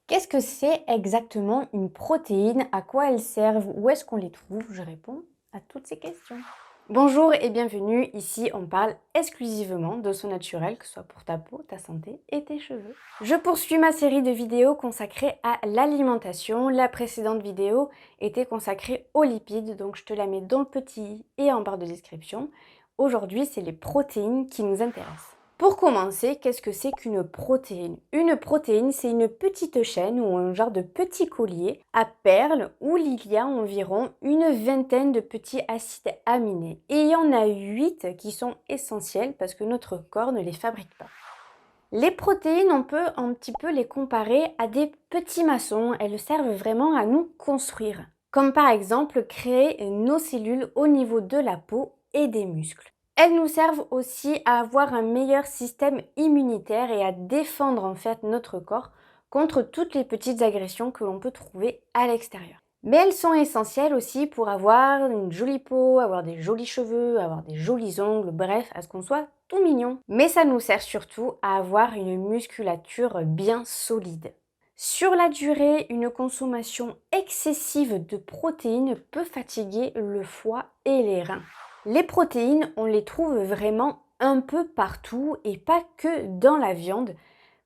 Qu'est-ce que c'est exactement une protéine? À quoi elles servent? Où est-ce qu'on les trouve? Je réponds à toutes ces questions. Bonjour et bienvenue, ici on parle exclusivement de son naturel, que ce soit pour ta peau, ta santé et tes cheveux. Je poursuis ma série de vidéos consacrées à l'alimentation. La précédente vidéo était consacrée aux lipides, donc je te la mets dans le petit i et en barre de description. Aujourd'hui, c'est les protéines qui nous intéressent. Pour commencer, qu'est-ce que c'est qu'une protéine? Une protéine, c'est une petite chaîne ou un genre de petit collier à perles où il y a environ une vingtaine de petits acides aminés. Et il y en a 8 qui sont essentiels parce que notre corps ne les fabrique pas. Les protéines, on peut un petit peu les comparer à des petits maçons. Elles servent vraiment à nous construire. Comme par exemple créer nos cellules au niveau de la peau et des muscles. Elles nous servent aussi à avoir un meilleur système immunitaire et à défendre en fait notre corps contre toutes les petites agressions que l'on peut trouver à l'extérieur. Mais elles sont essentielles aussi pour avoir une jolie peau, avoir des jolis cheveux, avoir des jolis ongles, bref, à ce qu'on soit tout mignon. Mais ça nous sert surtout à avoir une musculature bien solide. Sur la durée, une consommation excessive de protéines peut fatiguer le foie et les reins. Les protéines, on les trouve vraiment un peu partout et pas que dans la viande.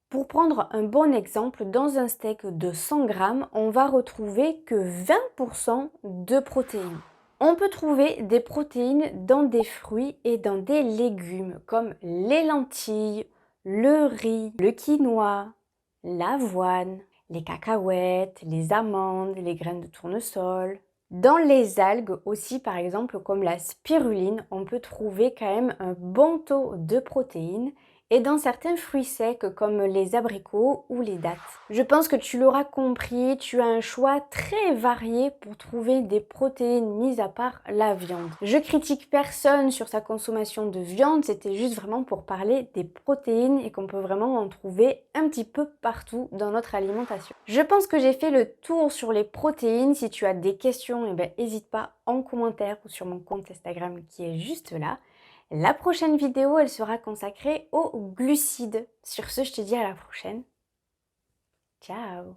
Pour prendre un bon exemple, dans un steak de 100 grammes, on va retrouver que 20% de protéines. On peut trouver des protéines dans des fruits et dans des légumes comme les lentilles, le riz, le quinoa, l'avoine, les cacahuètes, les amandes, les graines de tournesol. Dans les algues aussi, par exemple, comme la spiruline, on peut trouver quand même un bon taux de protéines et dans certains fruits secs comme les abricots ou les dattes. Je pense que tu l'auras compris, tu as un choix très varié pour trouver des protéines mis à part la viande. Je critique personne sur sa consommation de viande, c'était juste vraiment pour parler des protéines et qu'on peut vraiment en trouver un petit peu partout dans notre alimentation. Je pense que j'ai fait le tour sur les protéines. Si tu as des questions, n'hésite pas en commentaire ou sur mon compte Instagram qui est juste là. La prochaine vidéo, elle sera consacrée aux glucides. Sur ce, je te dis à la prochaine. Ciao!